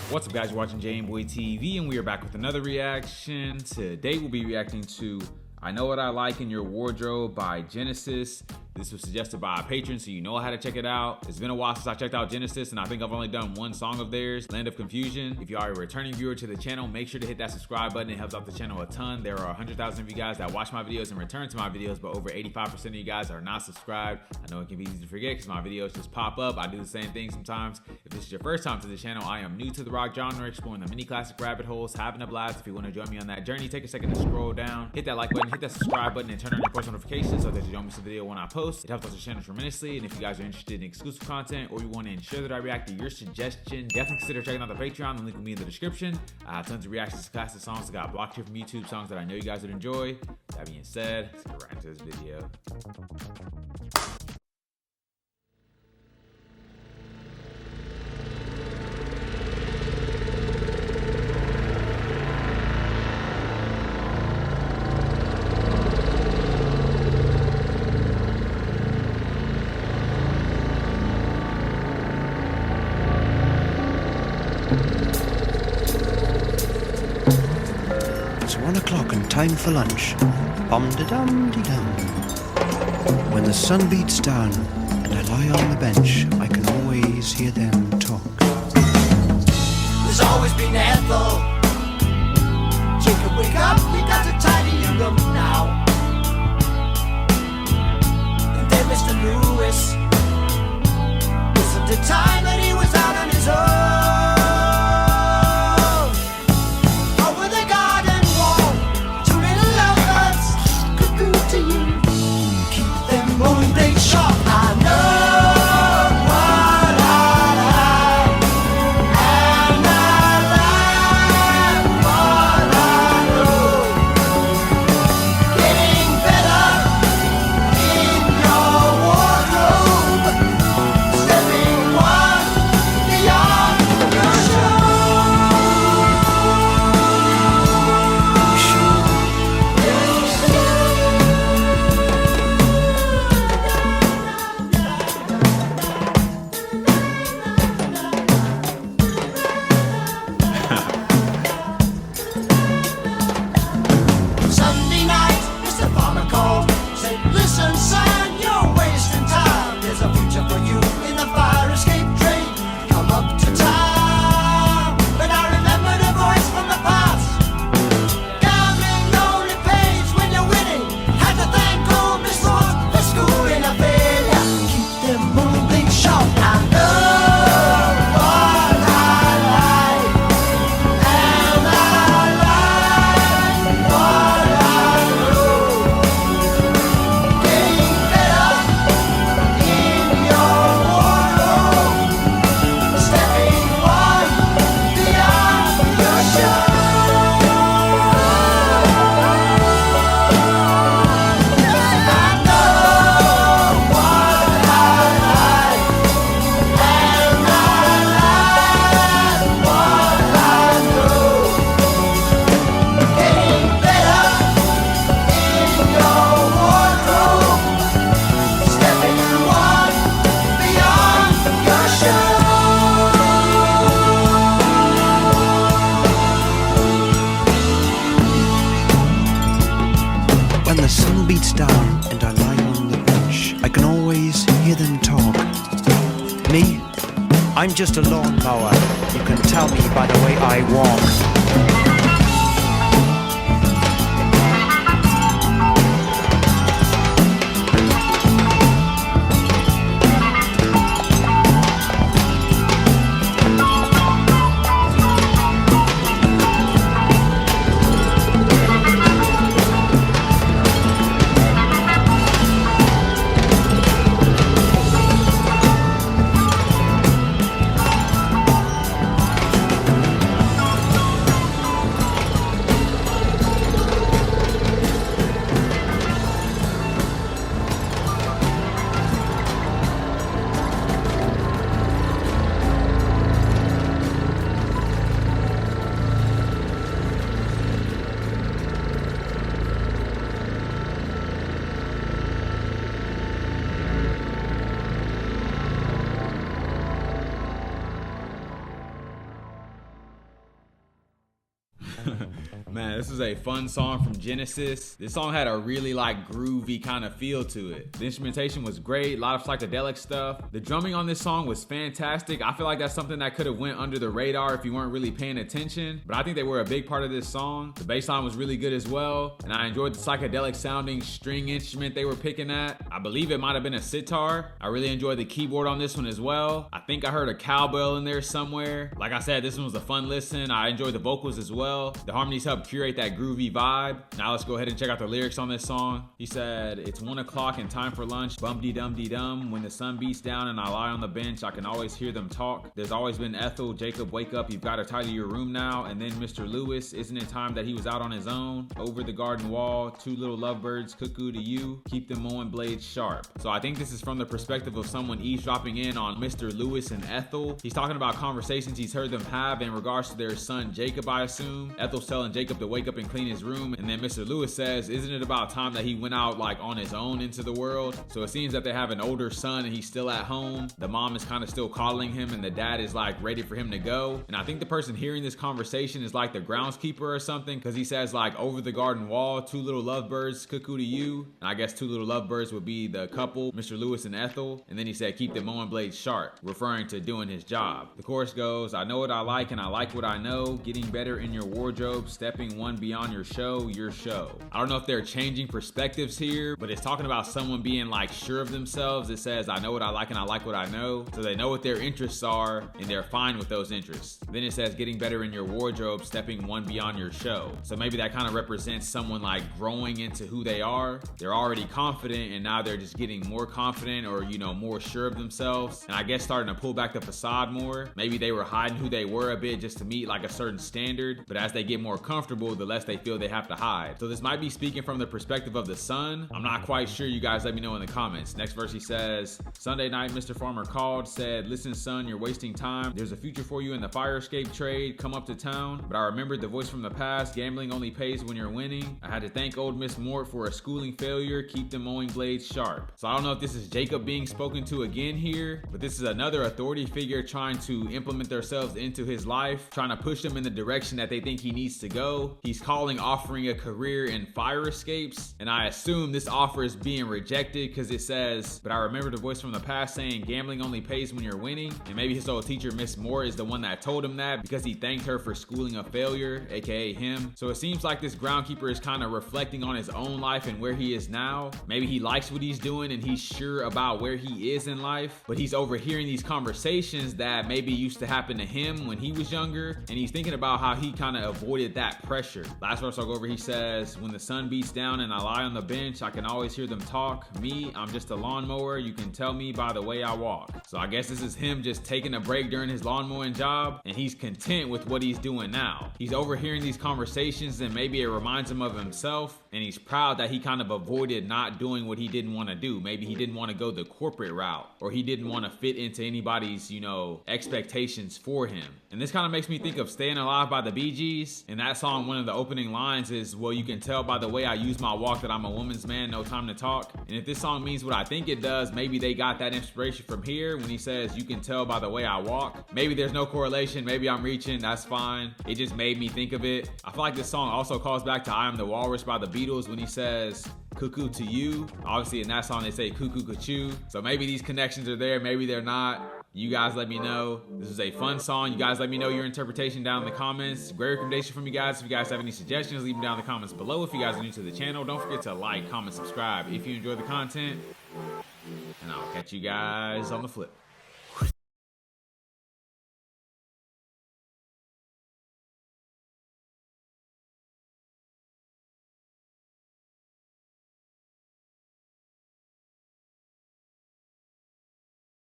What's up, guys? You're watching Jamboy TV, and we are back with another reaction. Today we'll be reacting to I Know What I Like in Your Wardrobe by Genesis. This was suggested by a patron, so you know how to check it out. It's been a while since I checked out Genesis, and I think I've only done one song of theirs, Land of Confusion. If you are a returning viewer to the channel, make sure to hit that subscribe button. It helps out the channel a ton. There are 100,000 of you guys that watch my videos and return to my videos, but over 85% of you guys are not subscribed. I know it can be easy to forget because my videos just pop up. I do the same thing sometimes. If this is your first time to the channel, I am new to the rock genre, exploring the mini classic rabbit holes, having a blast. If you want to join me on that journey, take a second to scroll down, hit that like button, hit that subscribe button, and turn on your post notifications so that you don't miss a video when I post. It helps out the channel tremendously, and if you guys are interested in exclusive content or you want to ensure that I react to your suggestion, definitely consider checking out the Patreon. The link will be in the description. I have tons of reactions to classic songs. I got blocked here from YouTube, songs that I know you guys would enjoy. That being said, let's get right into this video. It's 1 o'clock and time for lunch. Bum-de-dum-de-dum. When the sun beats down and I lie on the bench, I can always hear them talk. There's always been Ethel. Jacob, wake up, we got to tidy your room now. And then Mr. Lewis, listen to time that he was out on his own. The sun beats down and I lie on the bench, I can always hear them talk. Me? I'm just a lawnmower. You can tell me by the way I walk. Man, this is a fun song from Genesis. This song had a really like groovy kind of feel to it. The instrumentation was great, a lot of psychedelic stuff. The drumming on this song was fantastic. I feel like that's something that could have went under the radar if you weren't really paying attention, but I think they were a big part of this song. The bass line was really good as well, and I enjoyed the psychedelic sounding string instrument they were picking at. I believe it might have been a sitar. I really enjoyed the keyboard on this one as well. I think I heard a cowbell in there somewhere. Like I said, this one was a fun listen. I enjoyed the vocals as well. The harmonies helped curate that groovy vibe. Now let's go ahead and check out the lyrics on this song. He said, "It's 1 o'clock and time for lunch. Bum-de-dum-de-dum. When the sun beats down and I lie on the bench, I can always hear them talk. There's always been Ethel. Jacob, wake up. You've got to tidy your room now. And then Mr. Lewis. Isn't it time that he was out on his own? Over the garden wall. 2 little lovebirds. Cuckoo to you. Keep them mowing blades sharp." So I think this is from the perspective of someone eavesdropping in on Mr. Lewis and Ethel. He's talking about conversations he's heard them have in regards to their son Jacob, I assume. Ethel's telling Jacob to wake up and clean his room, and then Mr. Lewis says, "Isn't it about time that he went out like on his own into the world?" So it seems that they have an older son and he's still at home. The mom is kind of still coddling him and the dad is like ready for him to go. And I think the person hearing this conversation is like the groundskeeper or something, because he says like, "Over the garden wall, 2 little lovebirds, cuckoo to you." And I guess 2 little lovebirds would be the couple, Mr. Lewis and Ethel. And then he said, "Keep the mowing blades sharp," referring to doing his job. The chorus goes, "I know what I like and I like what I know. Getting better in your wardrobe, stepping one beyond your show, your show." I don't know if they're changing perspectives here, but it's talking about someone being like sure of themselves. It says, "I know what I like and I like what I know." So they know what their interests are and they're fine with those interests. Then it says, "Getting better in your wardrobe, stepping one beyond your show." So maybe that kind of represents someone like growing into who they are. They're already confident and now they're just getting more confident, or more sure of themselves, and I guess starting to pull back the facade more. Maybe they were hiding who they were a bit just to meet like a certain standard, but as they get more comfortable, the less they feel they have to hide. So this might be speaking from the perspective of the son. I'm not quite sure. You guys let me know in the comments. Next verse he says, "Sunday night Mr. Farmer called, said, 'Listen son, you're wasting time. There's a future for you in the fire escape trade. Come up to town.' But I remembered the voice from the past. Gambling only pays when you're winning. I had to thank old Miss Mort for a schooling failure. Keep the mowing blades sharp." So I don't know if this is Jacob being spoken to again here, but this is another authority figure trying to implement themselves into his life, trying to push him in the direction that they think he needs to go. He's offering a career in fire escapes, and I assume this offer is being rejected because it says, "But I remember the voice from the past saying gambling only pays when you're winning." And maybe his old teacher Miss Moore is the one that told him that because he thanked her for schooling a failure, aka him. So it seems like this groundkeeper is kind of reflecting on his own life and where he is now. Maybe he likes what he's doing and he's sure about where he is in life, but he's overhearing these conversations that maybe used to happen to him when he was younger, and he's thinking about how he kind of avoided that pressure. Last verse I'll go over, he says, "When the sun beats down and I lie on the bench, I can always hear them talk. Me, I'm just a lawnmower. You can tell me by the way I walk." So I guess this is him just taking a break during his lawn mowing job, and he's content with what he's doing now. He's overhearing these conversations and maybe it reminds him of himself, and he's proud that he kind of avoided not doing what he didn't want to do. Maybe he didn't want to go the corporate route, or he didn't want to fit into anybody's, expectations for him. And this kind of makes me think of Staying Alive by the Bee Gees. In that song, one of the opening lines is, "Well, you can tell by the way I use my walk that I'm a woman's man, no time to talk." And if this song means what I think it does, maybe they got that inspiration from here when he says, "You can tell by the way I walk." Maybe there's no correlation, maybe I'm reaching, that's fine. It just made me think of it. I feel like this song also calls back to "I Am the Walrus" by the Beatles when he says, "Cuckoo to you." Obviously in that song they say cuckoo cuckoo. So maybe these connections are there, maybe they're not. You guys let me know. This is a fun song. You guys let me know your interpretation down in the comments. Great recommendation from you guys. If you guys have any suggestions, leave them down in the comments below. If you guys are new to the channel, don't forget to like, comment, subscribe if you enjoy the content. And I'll catch you guys on the flip.